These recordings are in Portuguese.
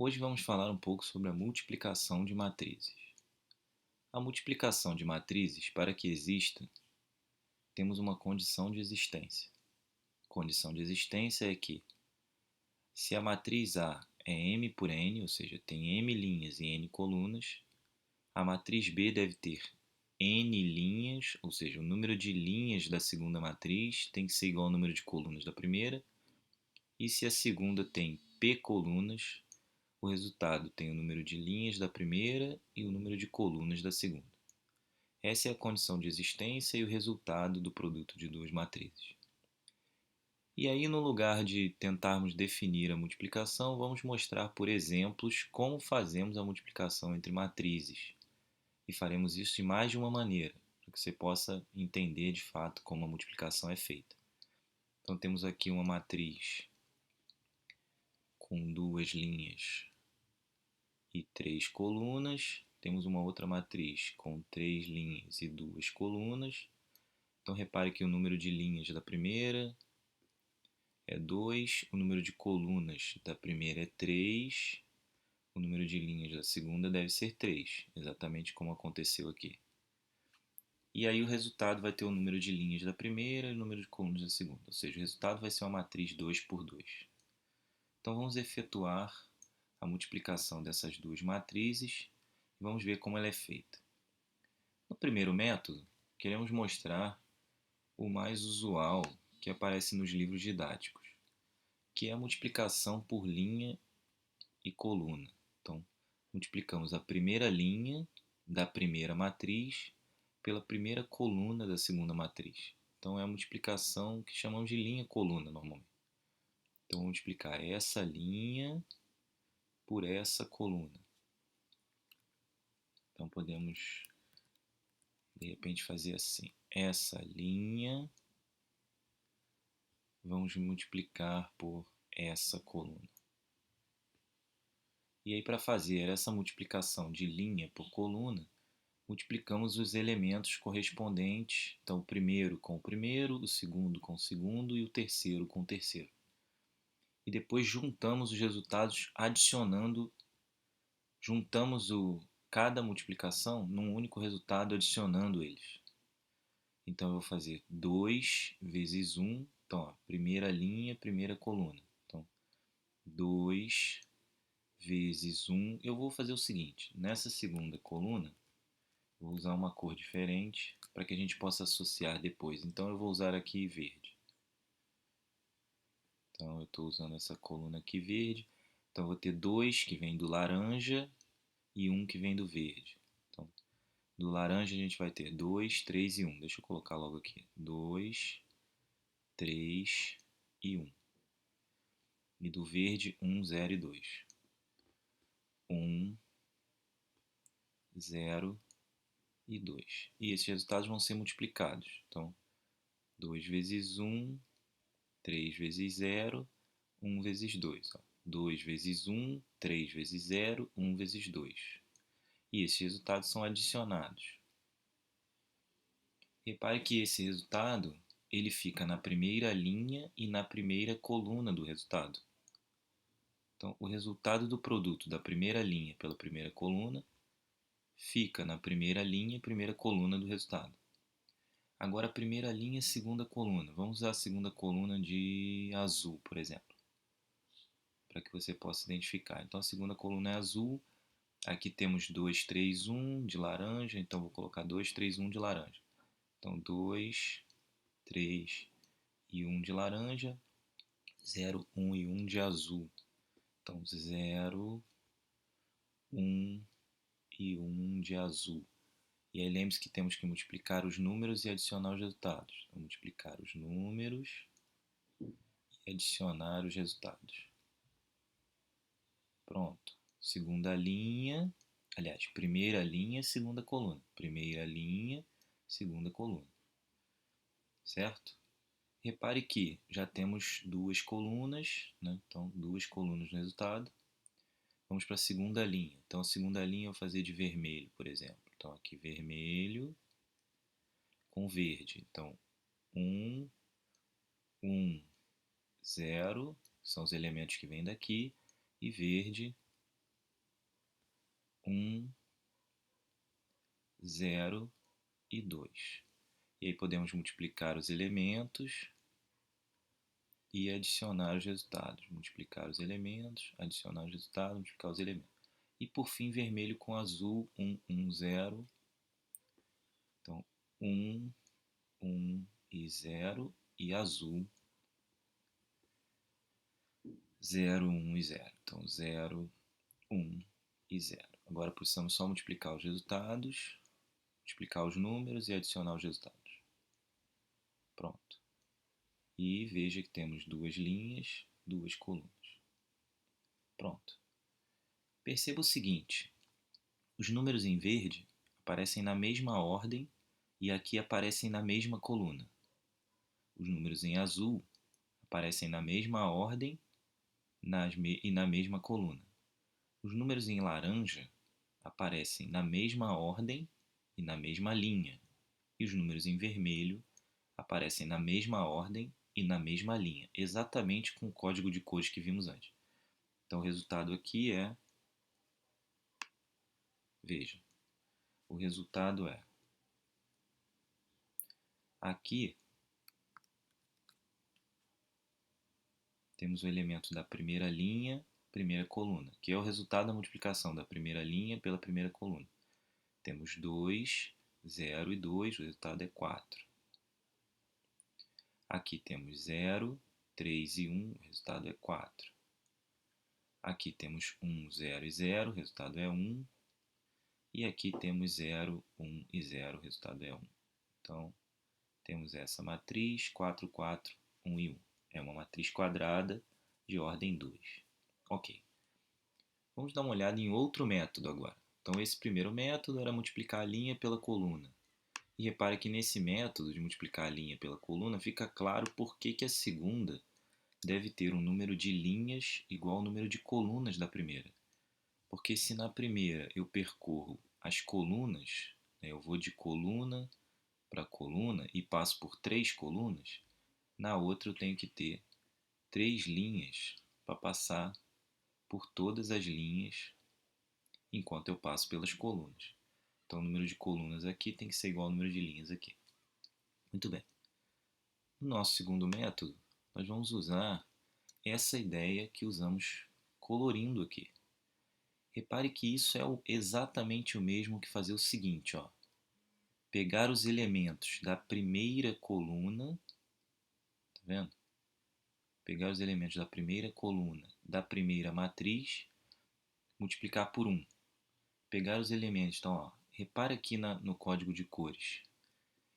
Hoje vamos falar um pouco sobre a multiplicação de matrizes. A multiplicação de matrizes, para que exista, temos uma condição de existência. A condição de existência é que, se a matriz A é m por n, ou seja, tem m linhas e n colunas, a matriz B deve ter n linhas, ou seja, o número de linhas da segunda matriz tem que ser igual ao número de colunas da primeira, e se a segunda tem p colunas, o resultado tem o número de linhas da primeira e o número de colunas da segunda. Essa é a condição de existência e o resultado do produto de duas matrizes. E aí, no lugar de tentarmos definir a multiplicação, vamos mostrar por exemplos como fazemos a multiplicação entre matrizes. E faremos isso de mais de uma maneira, para que você possa entender de fato como a multiplicação é feita. Então, temos aqui uma matriz com duas linhas e três colunas. Temos uma outra matriz com três linhas e duas colunas. Então, repare que o número de linhas da primeira é 2, o número de colunas da primeira é 3, o número de linhas da segunda deve ser 3, exatamente como aconteceu aqui. E aí o resultado vai ter o número de linhas da primeira e o número de colunas da segunda, ou seja, o resultado vai ser uma matriz 2 por 2. Então, vamos efetuar a multiplicação dessas duas matrizes e vamos ver como ela é feita. No primeiro método, queremos mostrar o mais usual que aparece nos livros didáticos, que é a multiplicação por linha e coluna. Então, multiplicamos a primeira linha da primeira matriz pela primeira coluna da segunda matriz. Então, é a multiplicação que chamamos de linha-coluna normalmente. Então, vamos multiplicar essa linha por essa coluna. Então, podemos, de repente, fazer assim. Essa linha vamos multiplicar por essa coluna. E aí, para fazer essa multiplicação de linha por coluna, multiplicamos os elementos correspondentes. Então, o primeiro com o primeiro, o segundo com o segundo e o terceiro com o terceiro. E depois juntamos os resultados juntamos cada multiplicação num único resultado adicionando eles. Então, eu vou fazer 2 vezes 1. Então, ó, primeira linha, primeira coluna. Então, 2 vezes 1. Eu vou fazer o seguinte, nessa segunda coluna, vou usar uma cor diferente para que a gente possa associar depois. Então, eu vou usar aqui verde. Então, eu estou usando essa coluna aqui verde. Então, eu vou ter 2 que vem do laranja e 1 que vem do verde. Então, do laranja a gente vai ter 2, 3 e 1. Deixa eu colocar logo aqui. 2, 3 e 1. E do verde, 1, 0 e 2. 1, 0 e 2. E esses resultados vão ser multiplicados. Então, 2 vezes 1, 3 vezes 0, 1 vezes 2. 2 vezes 1, 3 vezes 0, 1 vezes 2. E esses resultados são adicionados. Repare que esse resultado ele fica na primeira linha e na primeira coluna do resultado. Então, o resultado do produto da primeira linha pela primeira coluna fica na primeira linha e primeira coluna do resultado. Agora, a primeira linha e segunda coluna. Vamos usar a segunda coluna de azul, por exemplo, para que você possa identificar. Então, a segunda coluna é azul. Aqui temos 2, 3, 1 de laranja. Então, vou colocar 2, 3, 1 de laranja. Então, 2, 3 e 1 de laranja. 0, 1 e 1 de azul. Então, 0, 1 e 1 de azul. E aí lembre-se que temos que multiplicar os números e adicionar os resultados. Então, multiplicar os números e adicionar os resultados. Pronto. Segunda linha, aliás, primeira linha, segunda coluna. Primeira linha, segunda coluna. Certo? Repare que já temos duas colunas, né? Então, duas colunas no resultado. Vamos para a segunda linha. Então, a segunda linha eu vou fazer de vermelho, por exemplo. Então, aqui vermelho com verde. Então, 1, 1, 0 são os elementos que vêm daqui. E verde 1, 0 e 2. E aí podemos multiplicar os elementos e adicionar os resultados. Multiplicar os elementos, adicionar os resultados, multiplicar os elementos. E por fim, vermelho com azul, 1, 1, 0. Então, 1, 1 e 0. E azul, 0, 1 e 0. Então, 0, 1 e 0. Agora precisamos só multiplicar os resultados, multiplicar os números e adicionar os resultados. Pronto. E veja que temos duas linhas, duas colunas. Pronto. Perceba o seguinte, os números em verde aparecem na mesma ordem e aqui aparecem na mesma coluna. Os números em azul aparecem na mesma ordem e na mesma coluna. Os números em laranja aparecem na mesma ordem e na mesma linha. E os números em vermelho aparecem na mesma ordem e na mesma linha, exatamente com o código de cores que vimos antes. Então o resultado aqui é, veja, o resultado é, aqui temos o elemento da primeira linha, primeira coluna, que é o resultado da multiplicação da primeira linha pela primeira coluna. Temos 2, 0 e 2, o resultado é 4. Aqui temos 0, 3 e 1, o resultado é 4. Aqui temos 1, 0 e 0, o resultado é 1. E aqui temos 0, 1 e 0, o resultado é 1. Então, temos essa matriz 4, 4, 1 e 1. É uma matriz quadrada de ordem 2. Ok. Vamos dar uma olhada em outro método agora. Então, esse primeiro método era multiplicar a linha pela coluna. E repare que nesse método de multiplicar a linha pela coluna fica claro por que a segunda deve ter um número de linhas igual ao número de colunas da primeira. Porque se na primeira eu percorro as colunas, eu vou de coluna para coluna e passo por 3 colunas, na outra eu tenho que ter 3 linhas para passar por todas as linhas enquanto eu passo pelas colunas. Então o número de colunas aqui tem que ser igual ao número de linhas aqui. Muito bem. No nosso segundo método, nós vamos usar essa ideia que usamos colorindo aqui. Repare que isso é exatamente o mesmo que fazer o seguinte, ó. Pegar os elementos da primeira coluna, tá vendo? Pegar os elementos da primeira coluna da primeira matriz, multiplicar por 1. Pegar os elementos, então, ó, repara aqui no código de cores.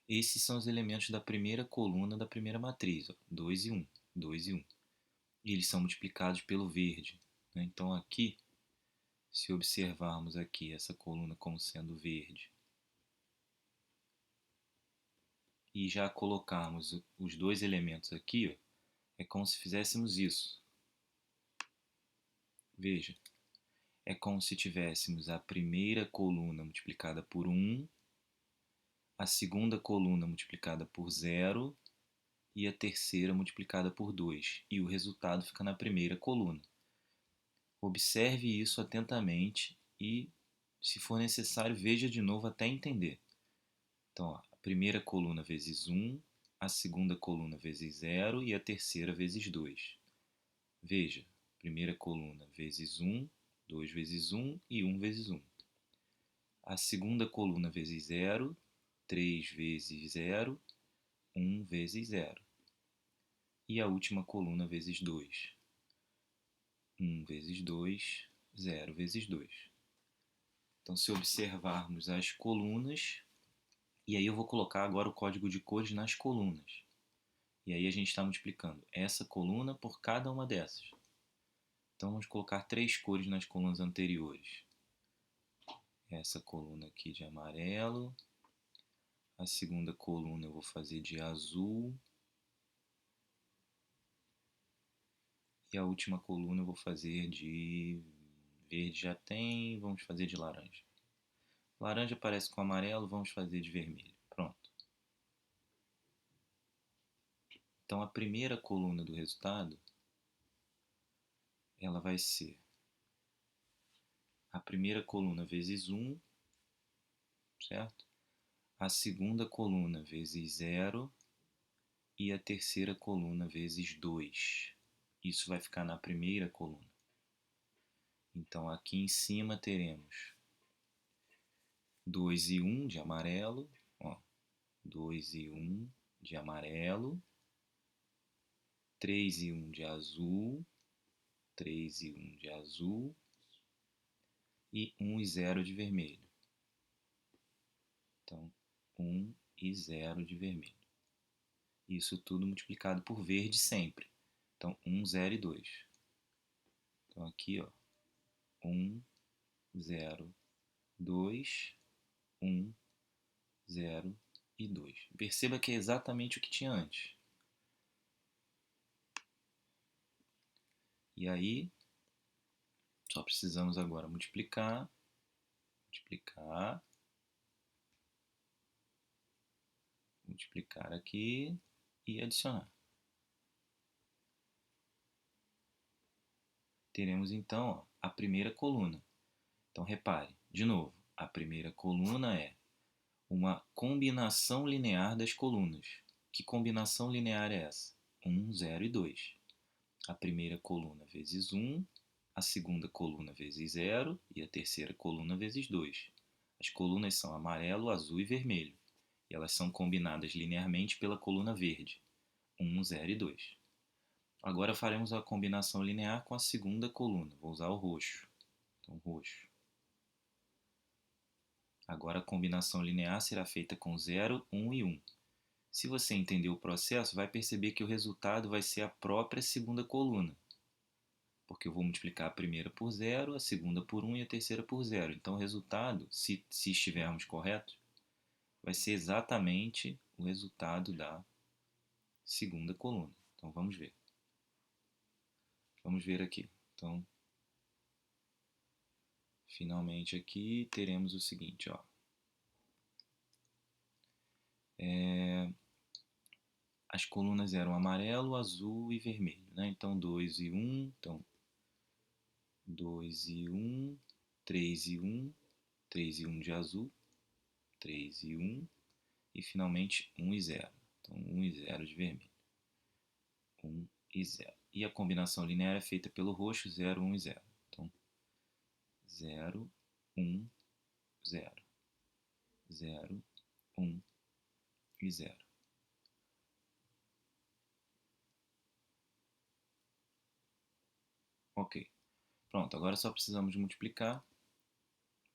Esses são os elementos da primeira coluna da primeira matriz, ó, 2 e 1, 2 e 1. E eles são multiplicados pelo verde, né? Então aqui, se observarmos aqui essa coluna como sendo verde, e já colocarmos os dois elementos aqui, ó, é como se fizéssemos isso. Veja, é como se tivéssemos a primeira coluna multiplicada por 1, a segunda coluna multiplicada por 0 e a terceira multiplicada por 2. E o resultado fica na primeira coluna. Observe isso atentamente e, se for necessário, veja de novo até entender. Então, ó, a primeira coluna vezes 1, a segunda coluna vezes 0 e a terceira vezes 2. Veja, primeira coluna vezes 1, 2 vezes 1 e 1 vezes 1. A segunda coluna vezes 0, 3 vezes 0, 1 vezes 0. E a última coluna vezes 2. 1 vezes 2, 0 vezes 2. Então, se observarmos as colunas, e aí eu vou colocar agora o código de cores nas colunas. E aí a gente está multiplicando essa coluna por cada uma dessas. Então, vamos colocar 3 cores nas colunas anteriores. Essa coluna aqui de amarelo. A segunda coluna eu vou fazer de azul. E a última coluna eu vou fazer de verde, já tem, vamos fazer de laranja. Laranja parece com amarelo, vamos fazer de vermelho. Pronto. Então a primeira coluna do resultado, ela vai ser a primeira coluna vezes 1, certo? A segunda coluna vezes 0 e a terceira coluna vezes 2. Isso vai ficar na primeira coluna. Então, aqui em cima teremos 2 e 1 de amarelo, ó, 2 e 1 de amarelo, 3 e 1 de azul, 3 e 1 de azul e 1 e 0 de vermelho. Então, 1 e 0 de vermelho. Isso tudo multiplicado por verde sempre. Então, 1, 0 e 2. Então, aqui, ó, 1, 0, 2, 1, 0 e 2. Perceba que é exatamente o que tinha antes. E aí, só precisamos agora multiplicar, multiplicar, multiplicar aqui e adicionar. Teremos então, ó, a primeira coluna. Então, repare, de novo, a primeira coluna é uma combinação linear das colunas. Que combinação linear é essa? 1, 0 e 2. A primeira coluna vezes 1, a segunda coluna vezes 0 e a terceira coluna vezes 2. As colunas são amarelo, azul e vermelho, e elas são combinadas linearmente pela coluna verde, 1, 0 e 2. Agora faremos a combinação linear com a segunda coluna. Vou usar o roxo. Então, roxo. Agora a combinação linear será feita com 0, 1 e 1. Se você entender o processo, vai perceber que o resultado vai ser a própria segunda coluna. Porque eu vou multiplicar a primeira por 0, a segunda por 1 e a terceira por 0. Então o resultado, se estivermos corretos, vai ser exatamente o resultado da segunda coluna. Então vamos ver. Vamos ver aqui. Então, finalmente aqui teremos o seguinte, ó. As colunas eram amarelo, azul e vermelho, né? Então 2 e 1, então 2 e 1, 3 e 1, 3 e 1 de azul, 3 e 1 e finalmente 1 e 0. Então 1 e 0 de vermelho. 1 e 0. E a combinação linear é feita pelo roxo, 0, 1 e 0. Então 0, 1, 0. 0, 1 e 0. Ok. Pronto, agora só precisamos multiplicar.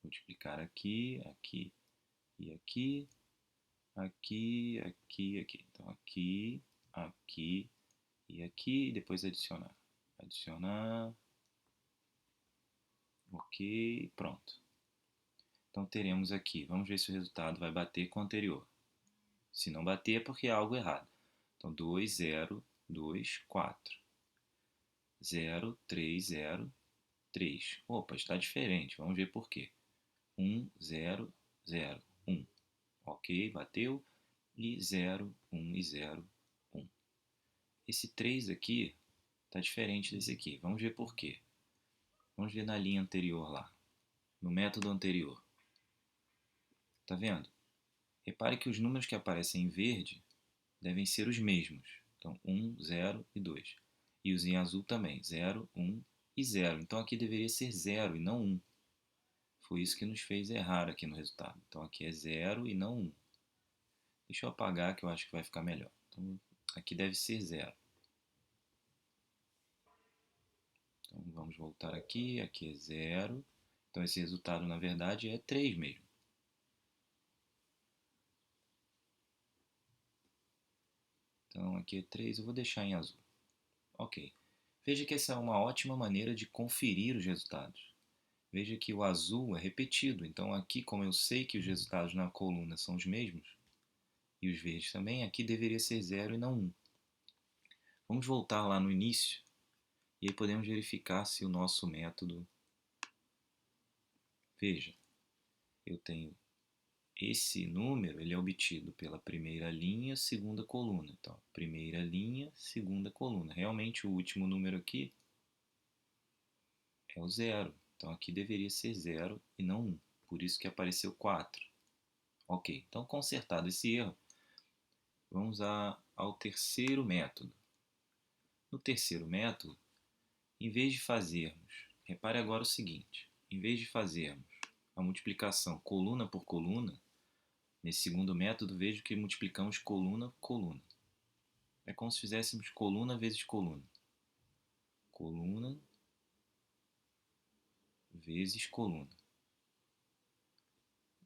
Multiplicar aqui, aqui e aqui. Aqui, aqui, aqui. Então aqui, aqui e aqui. E depois adicionar. Adicionar. Ok, pronto. Então teremos aqui. Vamos ver se o resultado vai bater com o anterior. Se não bater é porque há algo errado. Então 2, 0, 2, 4. 0, 3, 0, 3. Opa, está diferente. Vamos ver por quê. 1, 0, 0, 1. Ok, bateu. E 0, 1 e 0, 1. Esse 3 aqui está diferente desse aqui. Vamos ver por quê. Vamos ver na linha anterior lá. No método anterior. Tá vendo? Repare que os números que aparecem em verde devem ser os mesmos. Então, 1, 0 e 2. E os em azul também. 0, 1 e 0. Então, aqui deveria ser 0 e não 1. Foi isso que nos fez errar aqui no resultado. Então, aqui é 0 e não 1. Deixa eu apagar que eu acho que vai ficar melhor. Então, aqui deve ser 0. Então, vamos voltar aqui. Aqui é 0. Então, esse resultado, na verdade, é 3 mesmo. Então, aqui é 3. Eu vou deixar em azul. Ok. Veja que essa é uma ótima maneira de conferir os resultados. Veja que o azul é repetido. Então, aqui, como eu sei que os resultados na coluna são os mesmos, e os verdes também, aqui deveria ser 0 e não 1. Vamos voltar lá no início e aí podemos verificar se o nosso método... Veja, eu tenho esse número, ele é obtido pela primeira linha, segunda coluna. Então, primeira linha, segunda coluna. Realmente o último número aqui é o 0. Então aqui deveria ser 0 e não 1. Por isso que apareceu 4. Ok, então consertado esse erro, vamos ao terceiro método. No terceiro método, em vez de fazermos, repare agora o seguinte, em vez de fazermos a multiplicação coluna por coluna, nesse segundo método, vejo que multiplicamos coluna por coluna. É como se fizéssemos coluna vezes coluna. Coluna vezes coluna.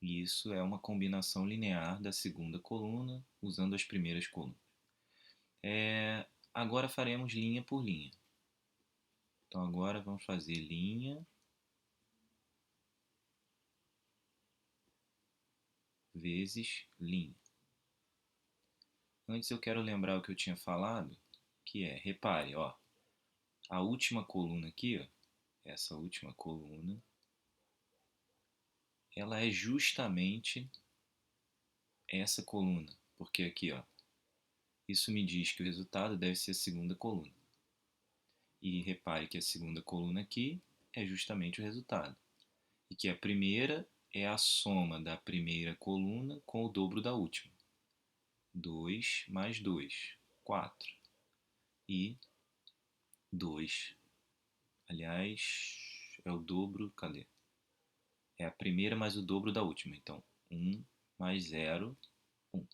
E isso é uma combinação linear da segunda coluna, usando as primeiras colunas. Agora faremos linha por linha. Então agora vamos fazer linha vezes linha. Antes eu quero lembrar o que eu tinha falado, que repare, ó, a última coluna aqui, ó, essa última coluna, ela é justamente essa coluna, porque aqui, ó, isso me diz que o resultado deve ser a segunda coluna. E repare que a segunda coluna aqui é justamente o resultado. E que a primeira é a soma da primeira coluna com o dobro da última. 2 mais 2, 4. E 2. Aliás, é o dobro, cadê? É a primeira mais o dobro da última. Então, 1 mais 0, 1.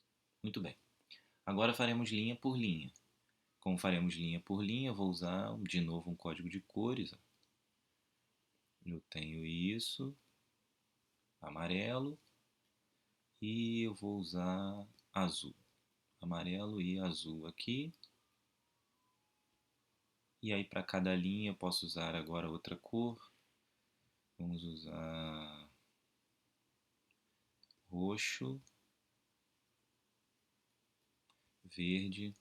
Muito bem. Agora faremos linha por linha. Como faremos linha por linha, eu vou usar de novo um código de cores. Eu tenho isso, amarelo, e eu vou usar azul. Amarelo e azul aqui. E aí para cada linha eu posso usar agora outra cor. Vamos usar roxo, verde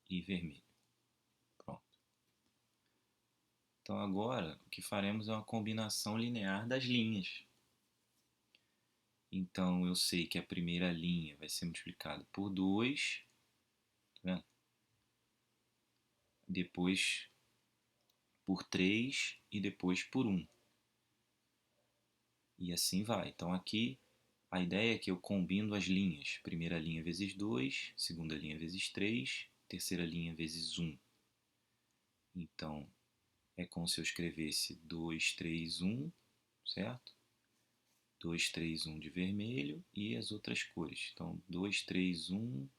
e vermelho. Pronto. Então agora o que faremos é uma combinação linear das linhas. Então eu sei que a primeira linha vai ser multiplicada por 2, tá vendo? Depois por 3 e depois por 1. E assim vai. Então aqui a ideia é que eu combino as linhas. Primeira linha vezes 2, segunda linha vezes 3, terceira linha vezes 1. Então é como se eu escrevesse 2, 3, 1, certo? 2, 3, 1 de vermelho e as outras cores. Então 2, 3, 1.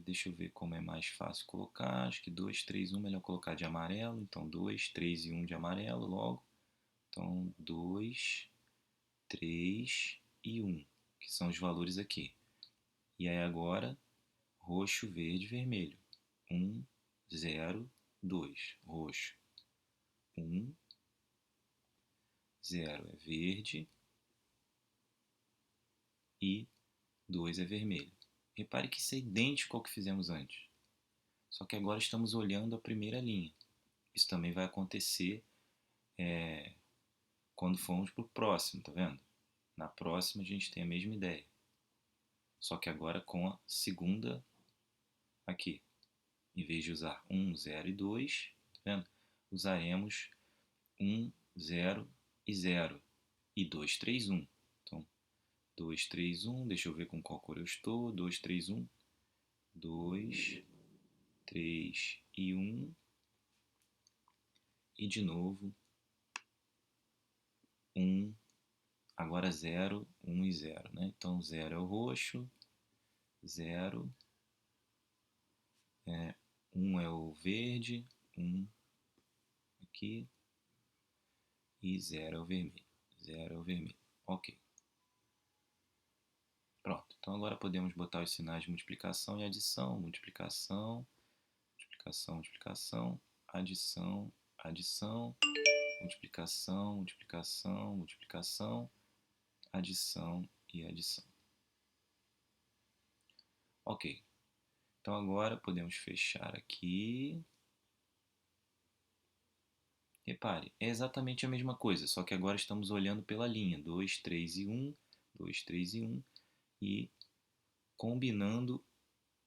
Deixa eu ver como é mais fácil colocar. Acho que 2, 3, 1 melhor colocar de amarelo. Então 2, 3 e 1 de amarelo logo. Então 2, 3 e 1, que são os valores aqui. E aí agora, roxo, verde, vermelho. 1, 0, 2. Roxo. 1, 0 é verde e 2 é vermelho. Repare que isso é idêntico ao que fizemos antes. Só que agora estamos olhando a primeira linha. Isso também vai acontecer quando formos para o próximo, tá vendo? Na próxima a gente tem a mesma ideia. Só que agora com a segunda aqui. Em vez de usar 1, 0 e 2, tá vendo? Usaremos 1, 0 e 0 e 2, 3, 1. Então, 2, 3, 1, deixa eu ver com qual cor eu estou. 2, 3, 1, 2, 3 e 1. E de novo, 1, agora 0, 1 e 0, né? Então 0 é o roxo, 0, 1 é o verde, 1 aqui, e 0 é o vermelho. 0 é o vermelho. Ok. Pronto. Então agora podemos botar os sinais de multiplicação e adição. Multiplicação, multiplicação, multiplicação, adição, adição, multiplicação, multiplicação, multiplicação, adição e adição. Ok. Então agora podemos fechar aqui. Repare, é exatamente a mesma coisa, só que agora estamos olhando pela linha 2, 3 e 1, 2, 3 e 1 e combinando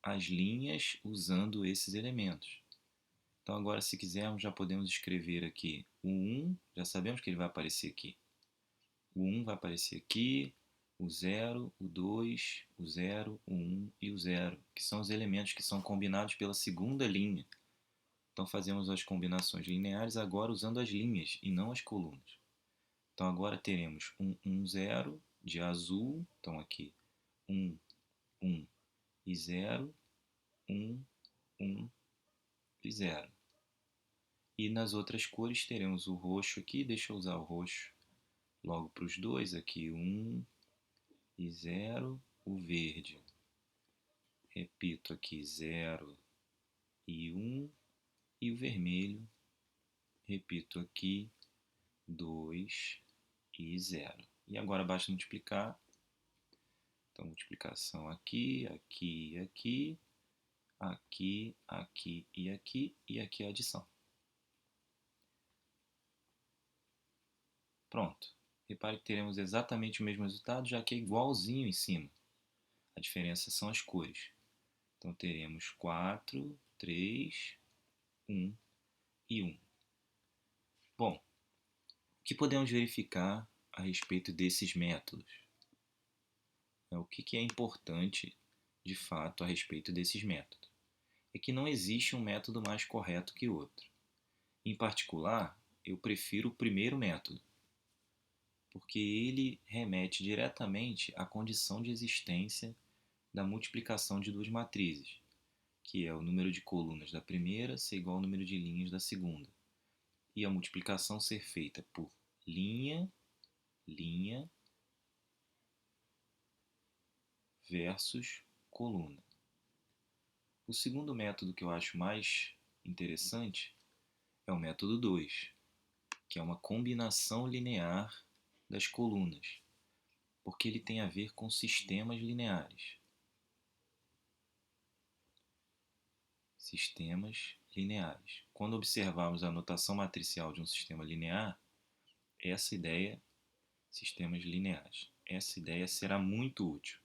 as linhas usando esses elementos. Então agora, se quisermos, já podemos escrever aqui o 1, já sabemos que ele vai aparecer aqui. O 1 vai aparecer aqui, o 0, o 2, o 0, o 1 e o 0, que são os elementos que são combinados pela segunda linha. Então fazemos as combinações lineares agora usando as linhas e não as colunas. Então agora teremos 1, 1, 0 de azul, então aqui 1, 1 e 0, 1, 1 e 0. E nas outras cores teremos o roxo aqui, deixa eu usar o roxo logo para os dois, aqui 1 e 0, o verde. Repito aqui 0 e 1, e o vermelho, repito aqui 2 e 0. E agora basta multiplicar. Então, multiplicação aqui, aqui, aqui, aqui, aqui e aqui, e aqui a adição. Pronto. Repare que teremos exatamente o mesmo resultado, já que é igualzinho em cima. A diferença são as cores. Então, teremos 4, 3, 1 e 1. Bom, o que podemos verificar a respeito desses métodos? O que é importante, de fato, a respeito desses métodos? É que não existe um método mais correto que outro. Em particular, eu prefiro o primeiro método, porque ele remete diretamente à condição de existência da multiplicação de duas matrizes, que é o número de colunas da primeira ser igual ao número de linhas da segunda, e a multiplicação ser feita por linha, linha versus coluna. O segundo método que eu acho mais interessante é o método 2, que é uma combinação linear das colunas, porque ele tem a ver com sistemas lineares. Sistemas lineares. Quando observarmos a notação matricial de um sistema linear, essa ideia, sistemas lineares, essa ideia será muito útil.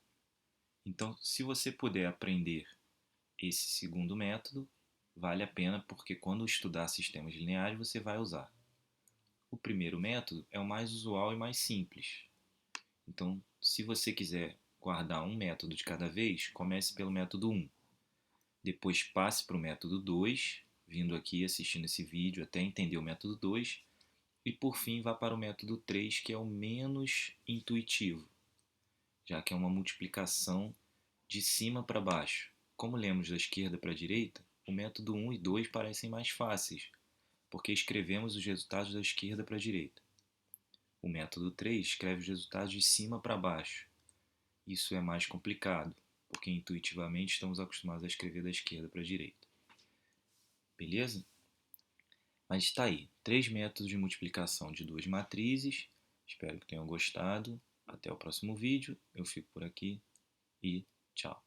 Então, se você puder aprender esse segundo método, vale a pena, porque quando estudar sistemas lineares você vai usar. O primeiro método é o mais usual e mais simples. Então, se você quiser guardar um método de cada vez, comece pelo método 1. Depois passe para o método 2, vindo aqui assistindo esse vídeo até entender o método 2. E por fim vá para o método 3, que é o menos intuitivo, já que é uma multiplicação de cima para baixo. Como lemos da esquerda para a direita, o método 1 e 2 parecem mais fáceis, porque escrevemos os resultados da esquerda para a direita. O método 3 escreve os resultados de cima para baixo. Isso é mais complicado, porque intuitivamente estamos acostumados a escrever da esquerda para a direita. Beleza? Mas está aí, 3 métodos de multiplicação de duas matrizes. Espero que tenham gostado. Até o próximo vídeo. Eu fico por aqui e tchau.